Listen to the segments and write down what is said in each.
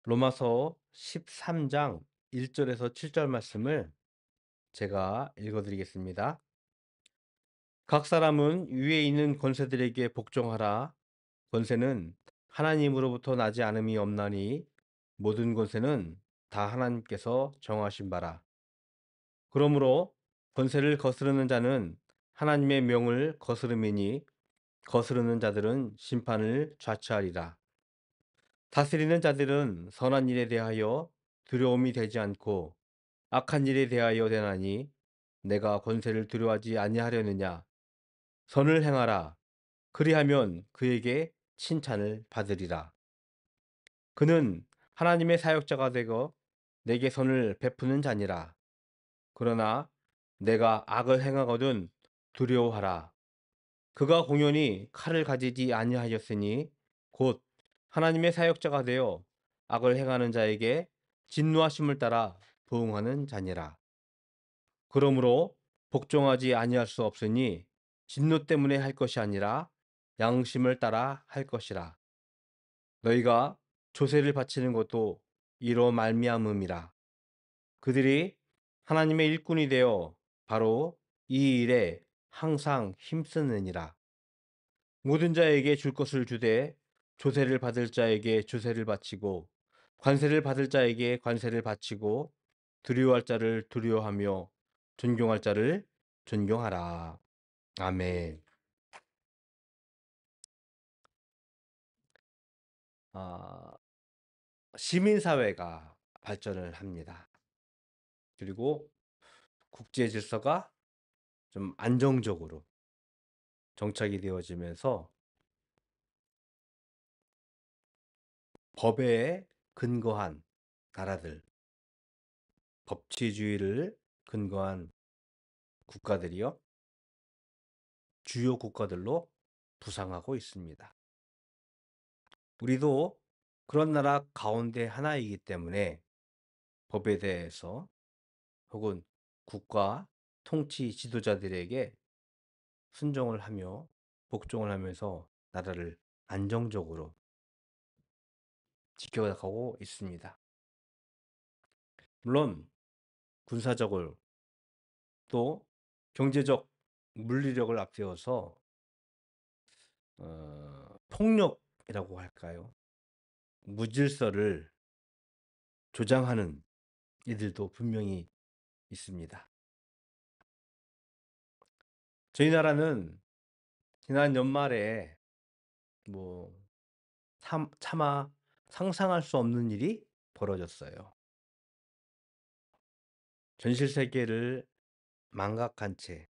로마서 13장 1절에서 7절 말씀을 제가 읽어 드리겠습니다. 각 사람은 위에 있는 권세들에게 복종하라. 권세는 하나님으로부터 나지 않음이 없나니 모든 권세는 다 하나님께서 정하신 바라. 그러므로 권세를 거스르는 자는 하나님의 명을 거스름이니 거스르는 자들은 심판을 좌치하리라. 다스리는 자들은 선한 일에 대하여 두려움이 되지 않고 악한 일에 대하여 되나니 내가 권세를 두려워하지 아니하려느냐. 선을 행하라. 그리하면 그에게 칭찬을 받으리라. 그는 하나님의 사역자가 되고 내게 선을 베푸는 자니라. 그러나 내가 악을 행하거든 두려워하라. 그가 공연히 칼을 가지지 아니하였으니 곧 하나님의 사역자가 되어 악을 행하는 자에게 진노하심을 따라 부응하는 자니라. 그러므로 복종하지 아니할 수 없으니 진노 때문에 할 것이 아니라 양심을 따라 할 것이라. 너희가 조세를 바치는 것도 이로 말미암음이라. 그들이 하나님의 일꾼이 되어 바로 이 일에 항상 힘쓰느니라. 모든 자에게 줄 것을 주되 조세를 받을 자에게 조세를 바치고 관세를 받을 자에게 관세를 바치고 두려워할 자를 두려워하며 존경할 자를 존경하라. 아멘. 아, 시민사회가 발전을 합니다. 그리고 국제 질서가 좀 안정적으로 정착이 되어지면서 법에 근거한 나라들, 법치주의를 근거한 국가들이요, 주요 국가들로 부상하고 있습니다. 우리도 그런 나라 가운데 하나이기 때문에 법에 대해서 혹은 국가 통치 지도자들에게 순종을 하며 복종을 하면서 나라를 안정적으로 지켜가고 있습니다. 물론 군사적으로 또 경제적 물리력을 앞세워서 폭력이라고 할까요? 무질서를 조장하는 이들도 분명히 있습니다. 저희 나라는 지난 연말에 뭐 차마 상상할 수 없는 일이 벌어졌어요. 전실 세계를 망각한 채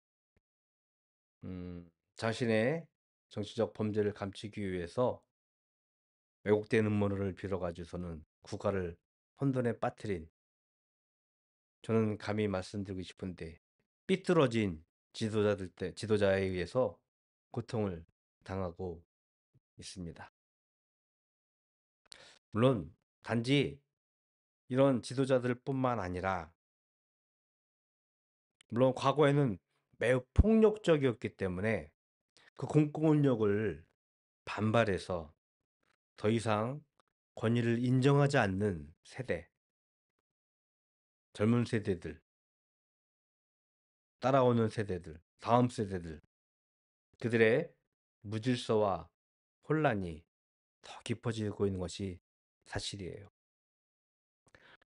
자신의 정치적 범죄를 감추기 위해서 왜곡된 음모를 빌어 가지고서는 국가를 혼돈에 빠뜨린, 저는 감히 말씀드리고 싶은데 삐뚤어진 지도자에 의해서 고통을 당하고 있습니다. 물론 단지 이런 지도자들뿐만 아니라 물론 과거에는 매우 폭력적이었기 때문에 그 공권력을 반발해서 더 이상 권위를 인정하지 않는 세대, 젊은 세대들, 따라오는 세대들, 다음 세대들, 그들의 무질서와 혼란이 더 깊어지고 있는 것이 사실이에요.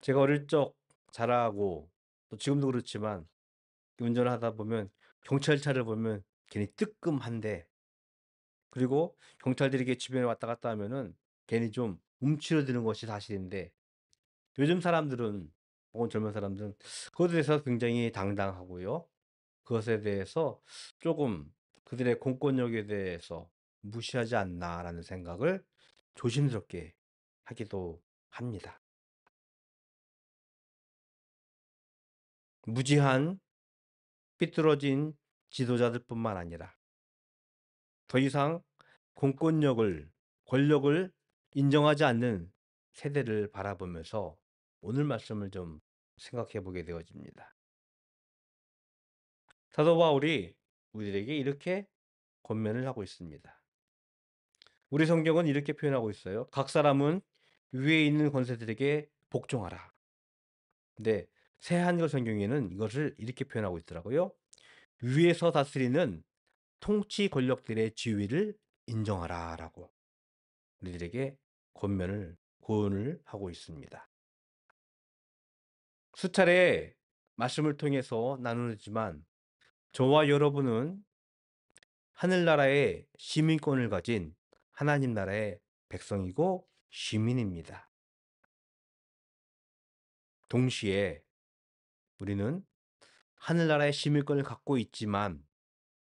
제가 어릴 적 자라고 또 지금도 그렇지만 운전을 하다 보면 경찰차를 보면 괜히 뜨끔한데, 그리고 경찰들이 이렇게 주변에 왔다 갔다 하면은 괜히 좀 움츠러드는 것이 사실인데, 요즘 사람들은 혹은 젊은 사람들은 그것에 대해서 굉장히 당당하고요. 그것에 대해서 조금 그들의 공권력에 대해서 무시하지 않나라는 생각을 조심스럽게 하기도 합니다. 무지한 삐뚤어진 지도자들뿐만 아니라 더 이상 권력을 인정하지 않는 세대를 바라보면서 오늘 말씀을 좀 생각해 보게 되어집니다. 사도 바울이 우리에게 이렇게 권면을 하고 있습니다. 우리 성경은 이렇게 표현하고 있어요. 각 사람은 위에 있는 권세들에게 복종하라. 근데 새 한글 성경에는 이것을 이렇게 표현하고 있더라고요. 위에서 다스리는 통치 권력들의 지위를 인정하라라고 우리들에게 고언을 하고 있습니다. 수차례 말씀을 통해서 나누지만 저와 여러분은 하늘나라의 시민권을 가진 하나님 나라의 백성이고 시민입니다. 동시에 우리는 하늘나라의 시민권을 갖고 있지만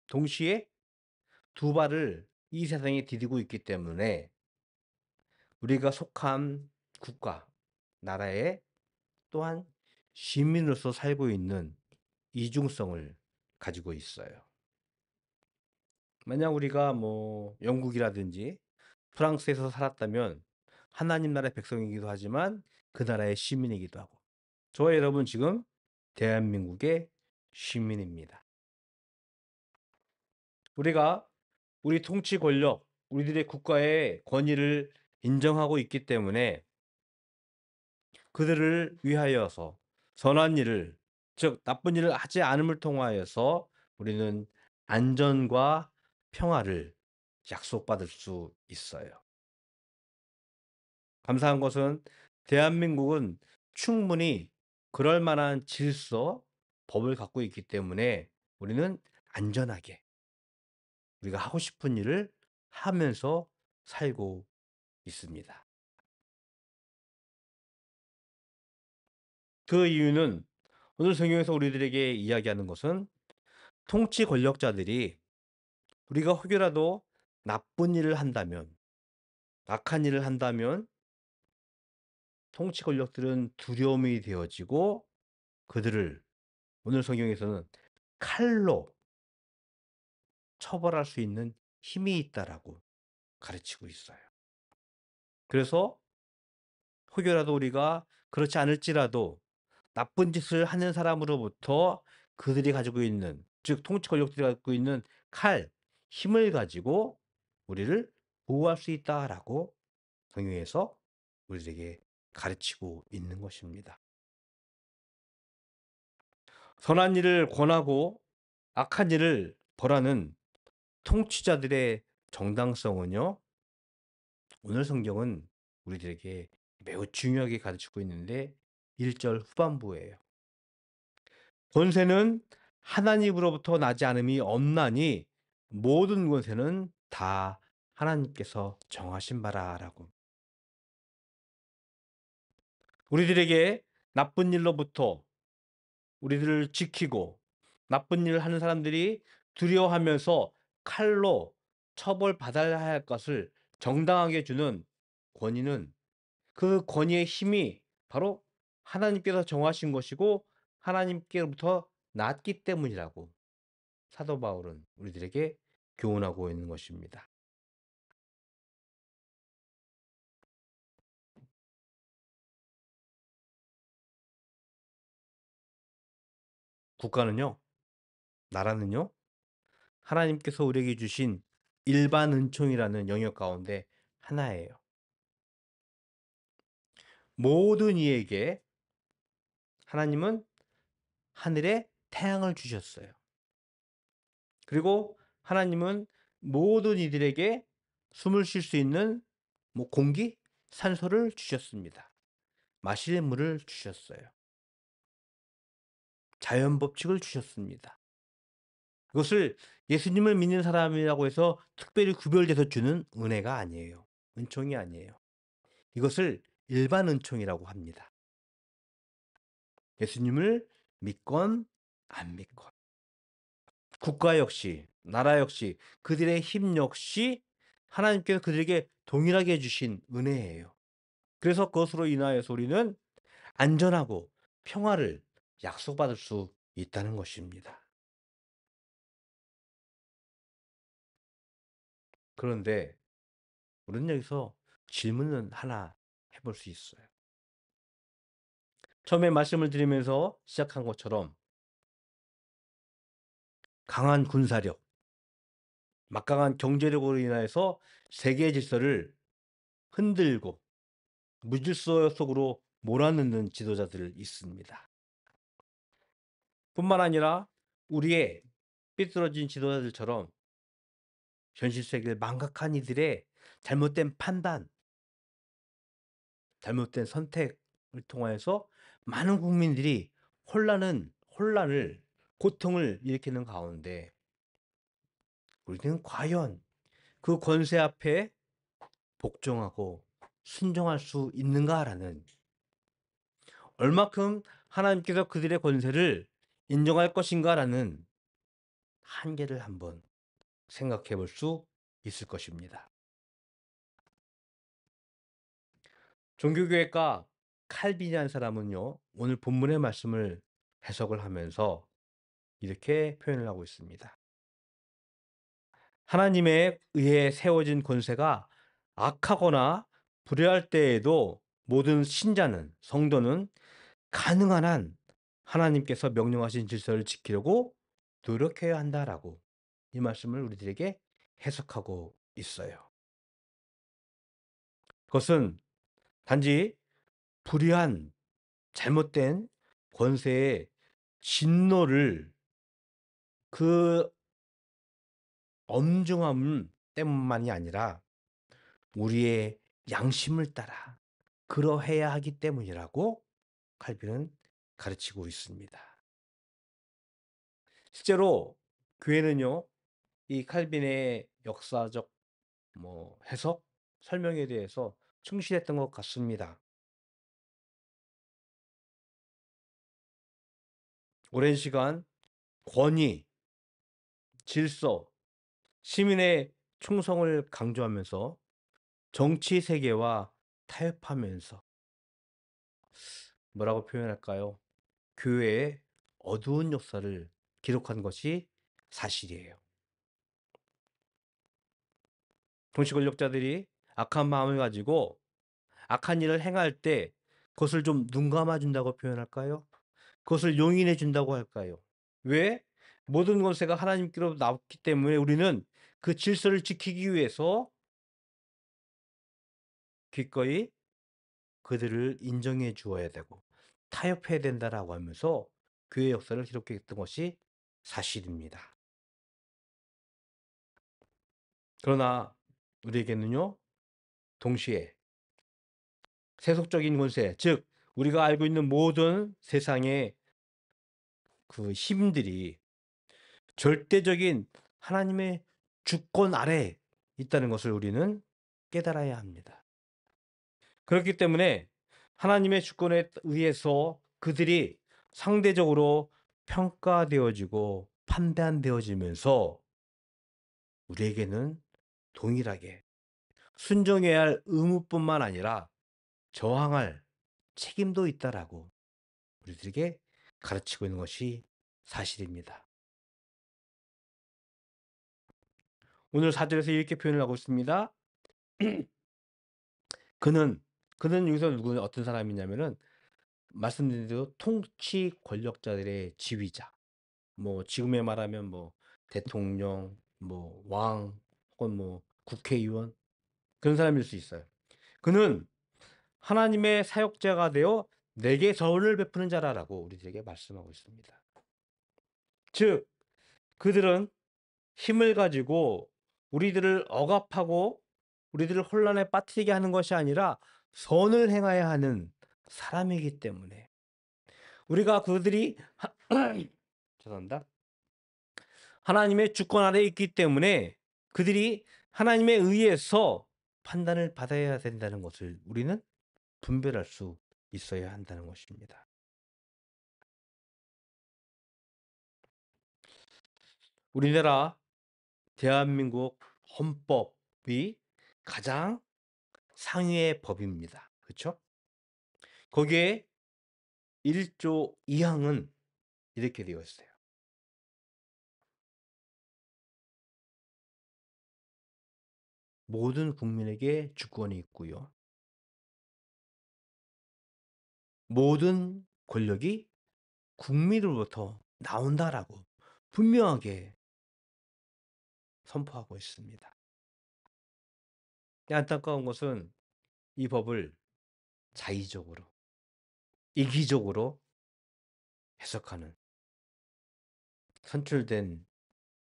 동시에 두 발을 이 세상에 디디고 있기 때문에 우리가 속한 국가, 나라에 또한 시민으로서 살고 있는 이중성을 가지고 있어요. 만약 우리가 영국이라든지 프랑스에서 살았다면 하나님 나라의 백성이기도 하지만 그 나라의 시민이기도 하고 저와 여러분 지금 대한민국의 시민입니다. 우리가 우리 통치 권력, 우리들의 국가의 권위를 인정하고 있기 때문에 그들을 위하여서 선한 일을, 즉 나쁜 일을 하지 않음을 통하여서 우리는 안전과 평화를 약속받을 수 있어요. 감사한 것은 대한민국은 충분히 그럴 만한 질서, 법을 갖고 있기 때문에 우리는 안전하게 우리가 하고 싶은 일을 하면서 살고 있습니다. 그 이유는 오늘 성경에서 우리들에게 이야기하는 것은 통치 권력자들이 우리가 혹여라도 나쁜 일을 한다면, 악한 일을 한다면 통치 권력들은 두려움이 되어지고 그들을 오늘 성경에서는 칼로 처벌할 수 있는 힘이 있다라고 가르치고 있어요. 그래서 혹여라도 우리가 그렇지 않을지라도 나쁜 짓을 하는 사람으로부터 그들이 가지고 있는, 즉 통치 권력들이 갖고 있는 칼, 힘을 가지고 우리를 보호할 수 있다라고 성경에서 우리에게 가르치고 있는 것입니다. 선한 일을 권하고 악한 일을 벌하는 통치자들의 정당성은요, 오늘 성경은 우리들에게 매우 중요하게 가르치고 있는데 1절 후반부예요. 권세는 하나님으로부터 나지 않음이 없나니 모든 권세는 다 하나님께서 정하신 바라라고. 우리들에게 나쁜 일로부터 우리들을 지키고 나쁜 일을 하는 사람들이 두려워하면서 칼로 처벌받아야 할 것을 정당하게 주는 권위는 그 권위의 힘이 바로 하나님께서 정하신 것이고 하나님께로부터 났기 때문이라고 사도 바울은 우리들에게 교훈하고 있는 것입니다. 국가는요, 나라는요, 하나님께서 우리에게 주신 일반 은총이라는 영역 가운데 하나예요. 모든 이에게 하나님은 하늘에 태양을 주셨어요. 그리고 하나님은 모든 이들에게 숨을 쉴 수 있는 공기, 산소를 주셨습니다. 마실 물을 주셨어요. 자연 법칙을 주셨습니다. 그것을 예수님을 믿는 사람이라고 해서 특별히 구별돼서 주는 은혜가 아니에요. 은총이 아니에요. 이것을 일반 은총이라고 합니다. 예수님을 믿건 안 믿건. 국가 역시, 나라 역시, 그들의 힘 역시 하나님께서 그들에게 동일하게 해 주신 은혜예요. 그래서 그것으로 인하여서 우리는 안전하고 평화를 약속받을 수 있다는 것입니다. 그런데 우리는 여기서 질문은 하나 해볼 수 있어요. 처음에 말씀을 드리면서 시작한 것처럼 강한 군사력, 막강한 경제력으로 인하여서 세계 질서를 흔들고 무질서 속으로 몰아넣는 지도자들 있습니다. 뿐만 아니라 우리의 삐뚤어진 지도자들처럼 현실 세계를 망각한 이들의 잘못된 판단, 잘못된 선택을 통하여서 많은 국민들이 혼란을 고통을 일으키는 가운데 우리는 과연 그 권세 앞에 복종하고 순종할 수 있는가라는, 얼마큼 하나님께서 그들의 권세를 인정할 것인가라는 한계를 한번 생각해 볼 수 있을 것입니다. 종교교회가 칼빈이라는 사람은요, 오늘 본문의 말씀을 해석을 하면서 이렇게 표현을 하고 있습니다. 하나님에 의해 세워진 권세가 악하거나 불의할 때에도 모든 신자는, 성도는 가능한 한 하나님께서 명령하신 질서를 지키려고 노력해야 한다라고 이 말씀을 우리들에게 해석하고 있어요. 그것은 단지 불의한 잘못된 권세의 진노를, 그 엄중함 때문만이 아니라 우리의 양심을 따라 그러해야 하기 때문이라고 칼빈은 가르치고 있습니다. 실제로 교회는요, 이 칼빈의 역사적 해석, 설명에 대해서 충실했던 것 같습니다. 오랜 시간 권위, 질서, 시민의 충성을 강조하면서 정치 세계와 타협하면서, 뭐라고 표현할까요? 교회의 어두운 역사를 기록한 것이 사실이에요. 통치 권력자들이 악한 마음을 가지고 악한 일을 행할 때 그것을 좀 눈 감아 준다고 표현할까요? 그것을 용인해 준다고 할까요? 왜? 모든 권세가 하나님께로 나왔기 때문에 우리는 그 질서를 지키기 위해서 기꺼이 그들을 인정해 주어야 되고 타협해야 된다라고 하면서 교회의 역사를 기록했던 것이 사실입니다. 그러나 우리에게는요, 동시에 세속적인 권세, 즉 우리가 알고 있는 모든 세상의 그 힘들이 절대적인 하나님의 주권 아래 있다는 것을 우리는 깨달아야 합니다. 그렇기 때문에 하나님의 주권에 의해서 그들이 상대적으로 평가되어지고 판단되어지면서 우리에게는 동일하게 순종해야 할 의무뿐만 아니라 저항할 책임도 있다라고 우리들에게 가르치고 있는 것이 사실입니다. 오늘 4절에서 이렇게 표현을 하고 있습니다. 그는, 여기서 어떤 사람이냐면은 말씀드린 대로 통치 권력자들의 지휘자, 지금에 말하면 대통령, 왕, 혹은 국회의원, 그런 사람일 수 있어요. 그는 하나님의 사역자가 되어 내게 선을 베푸는 자라라고 우리들에게 말씀하고 있습니다. 즉 그들은 힘을 가지고 우리들을 억압하고 우리들을 혼란에 빠뜨리게 하는 것이 아니라 선을 행해야 하는 사람이기 때문에, 우리가 그들이 죄송합니다. 하나님의 주권 아래 있기 때문에 그들이 하나님에 의해서 판단을 받아야 된다는 것을 우리는 분별할 수 있어야 한다는 것입니다. 우리나라 대한민국 헌법이 가장 상위의 법입니다. 그렇죠? 거기에 1조 2항은 이렇게 되어 있어요. 모든 국민에게 주권이 있고요. 모든 권력이 국민으로부터 나온다라고 분명하게 선포하고 있습니다. 안타까운 것은 이 법을 자의적으로, 이기적으로 해석하는 선출된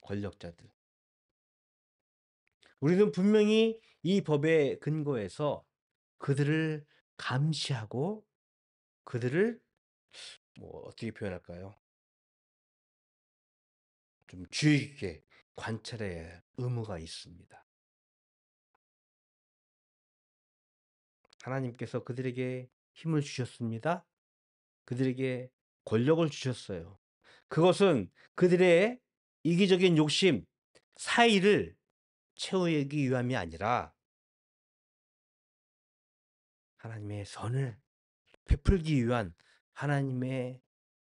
권력자들. 우리는 분명히 이 법에 근거해서 그들을 감시하고 그들을 어떻게 표현할까요? 좀 주의 깊게 관찰해야 할 의무가 있습니다. 하나님께서 그들에게 힘을 주셨습니다. 그들에게 권력을 주셨어요. 그것은 그들의 이기적인 욕심, 사의를 채우기 위함이 아니라 하나님의 선을 베풀기 위한 하나님의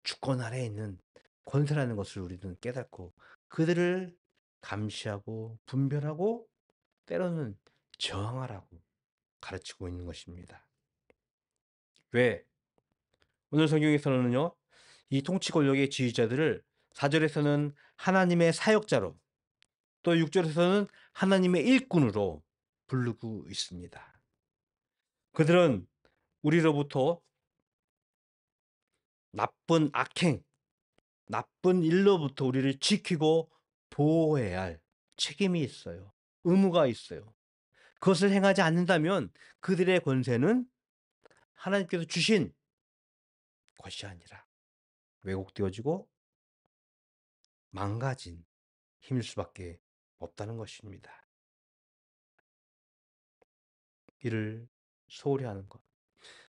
주권 아래에 있는 권세라는 것을 우리는 깨닫고 그들을 감시하고 분별하고 때로는 저항하라고 가르치고 있는 것입니다. 왜? 오늘 성경에서는요, 이 통치 권력의 지휘자들을 4절에서는 하나님의 사역자로, 또 6절에서는 하나님의 일꾼으로 부르고 있습니다. 그들은 우리로부터 나쁜 악행, 나쁜 일로부터 우리를 지키고 보호해야 할 책임이 있어요. 의무가 있어요. 그것을 행하지 않는다면 그들의 권세는 하나님께서 주신 것이 아니라 왜곡되어지고 망가진 힘일 수밖에 없다는 것입니다. 이를 소홀히 하는 것.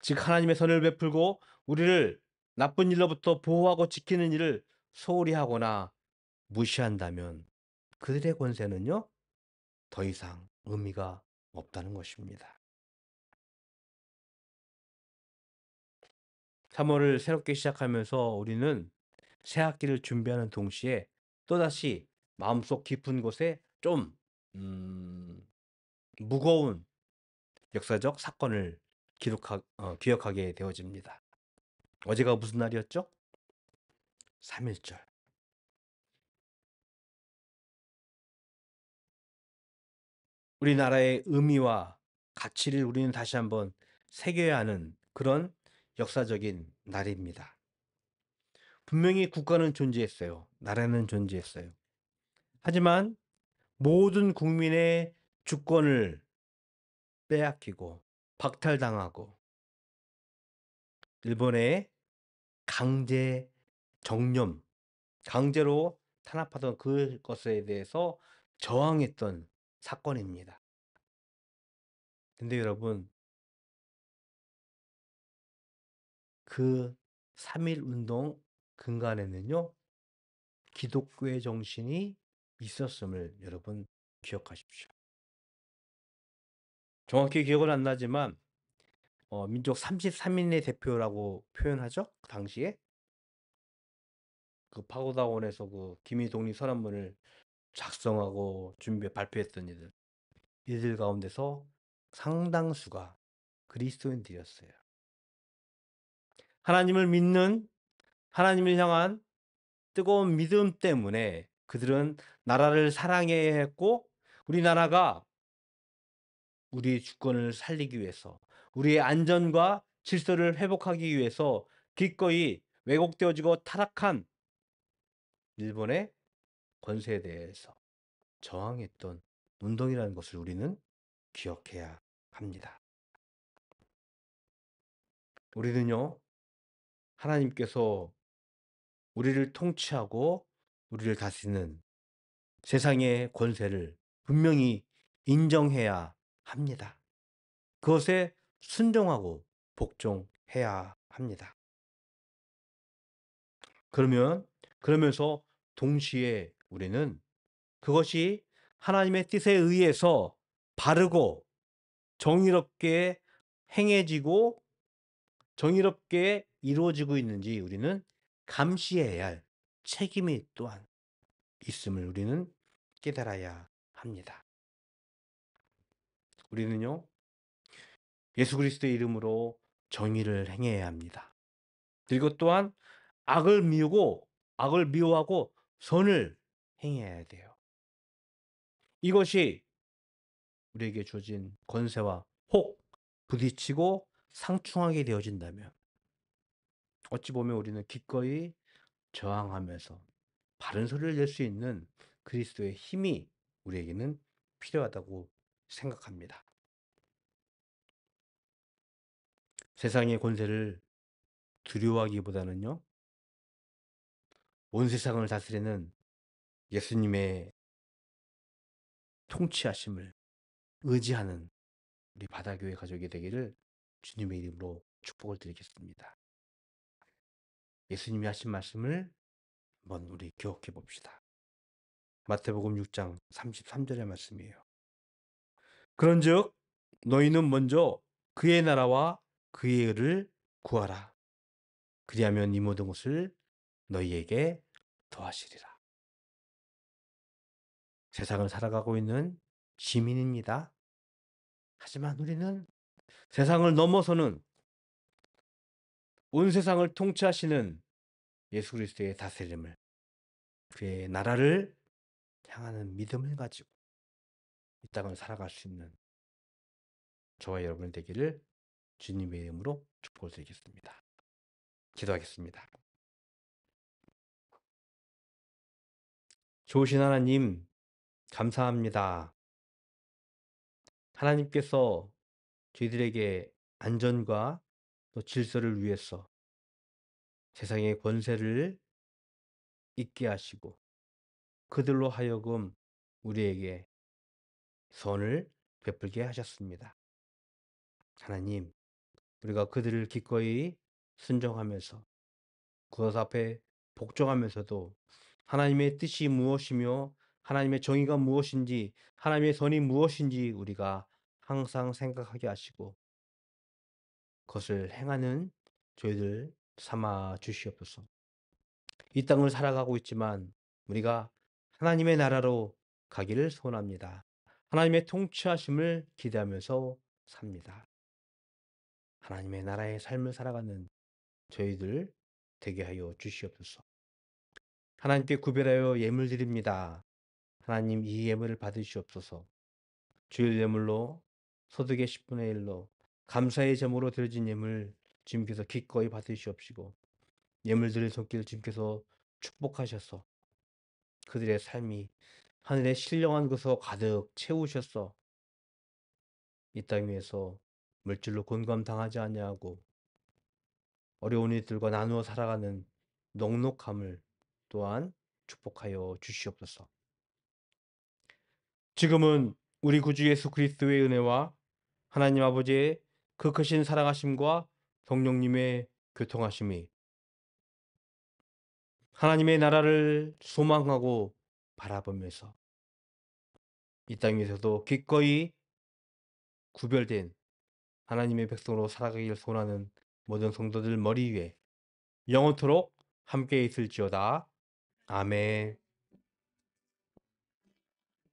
즉 하나님의 선을 베풀고 우리를 나쁜 일로부터 보호하고 지키는 일을 소홀히 하거나 무시한다면 그들의 권세는요, 더 이상 의미가 없다는 것입니다. 3월을 새롭게 시작하면서 우리는 새 학기를 준비하는 동시에 또다시 마음속 깊은 곳에 좀 무거운 역사적 사건을 기억하게 되어집니다. 어제가 무슨 날이었죠? 3.1절. 우리나라의 의미와 가치를 우리는 다시 한번 새겨야 하는 그런 역사적인 날입니다. 분명히 국가는 존재했어요. 나라는 존재했어요. 하지만 모든 국민의 주권을 빼앗기고 박탈당하고 일본의 강제 정념, 강제로 탄압하던 그것에 대해서 저항했던 사건입니다. 근데 여러분, 그 3.1 운동 근간에는요, 기독교의 정신이 있었음을 여러분 기억하십시오. 정확히 기억은 안 나지만 민족 33인의 대표라고 표현하죠? 그 당시에 그 파고다원에서 그 기미 독립 선언문을 작성하고 발표했던 이들 가운데서 상당수가 그리스도인들이었어요. 하나님을 믿는, 하나님을 향한 뜨거운 믿음 때문에 그들은 나라를 사랑해야 했고 우리나라가 우리의 주권을 살리기 위해서 우리의 안전과 질서를 회복하기 위해서 기꺼이 왜곡되어지고 타락한 일본의 권세에 대해서 저항했던 운동이라는 것을 우리는 기억해야 합니다. 우리는요, 하나님께서 우리를 통치하고 우리를 다스리는 세상의 권세를 분명히 인정해야 합니다. 그것에 순종하고 복종해야 합니다. 그러면서 동시에 우리는 그것이 하나님의 뜻에 의해서 바르고 정의롭게 행해지고 정의롭게 이루어지고 있는지 우리는 감시해야 할 책임이 또한 있음을 우리는 깨달아야 합니다. 우리는요, 예수 그리스도의 이름으로 정의를 행해야 합니다. 그리고 또한 악을 미워하고 선을 행해야 돼요. 이것이 우리에게 주어진 권세와 혹 부딪히고 상충하게 되어진다면 어찌 보면 우리는 기꺼이 저항하면서 바른 소리를 낼 수 있는 그리스도의 힘이 우리에게는 필요하다고 생각합니다. 세상의 권세를 두려워하기보다는요, 온 세상을 다스리는 예수님의 통치하심을 의지하는 우리 바다교회 가족이 되기를 주님의 이름으로 축복을 드리겠습니다. 예수님이 하신 말씀을 한번 우리 기억해 봅시다. 마태복음 6장 33절의 말씀이에요. 그런즉 너희는 먼저 그의 나라와 그의 의를 구하라. 그리하면 이 모든 것을 너희에게 더하시리라. 세상을 살아가고 있는 시민입니다. 하지만 우리는 세상을 넘어서는 온 세상을 통치하시는 예수 그리스도의 다스림을, 그의 나라를 향하는 믿음을 가지고 이 땅을 살아갈 수 있는 저와 여러분 되기를 주님의 이름으로 축복을 드리겠습니다. 기도하겠습니다. 좋으신 하나님, 감사합니다. 하나님께서 저희들에게 안전과 또 질서를 위해서 세상의 권세를 잊게 하시고 그들로 하여금 우리에게 선을 베풀게 하셨습니다. 하나님, 우리가 그들을 기꺼이 순종하면서 그것 앞에 복종하면서도 하나님의 뜻이 무엇이며 하나님의 정의가 무엇인지 하나님의 선이 무엇인지 우리가 항상 생각하게 하시고 그것을 행하는 저희들 삼아 주시옵소서. 이 땅을 살아가고 있지만 우리가 하나님의 나라로 가기를 소원합니다. 하나님의 통치하심을 기대하면서 삽니다. 하나님의 나라의 삶을 살아가는 저희들 되게 하여 주시옵소서. 하나님께 구별하여 예물 드립니다. 하나님 이 예물을 받으시옵소서. 주일 예물로 소득의 10분의 1로 감사의 제물로 드려진 예물 주님께서 기꺼이 받으시옵시고 예물 드릴 손길 주님께서 축복하셔서 그들의 삶이 하늘의 신령한 것으로 가득 채우셔서 이 땅 위에서 물질로 곤감당하지 아니하고 어려운 이들과 나누어 살아가는 넉넉함을 또한 축복하여 주시옵소서. 지금은 우리 구주 예수 그리스도의 은혜와 하나님 아버지의 그 크신 사랑하심과 성령님의 교통하심이 하나님의 나라를 소망하고 바라보면서 이 땅에서도 기꺼이 구별된 하나님의 백성으로 살아가길 소원하는 모든 성도들 머리 위에 영원토록 함께 있을지어다. 아멘.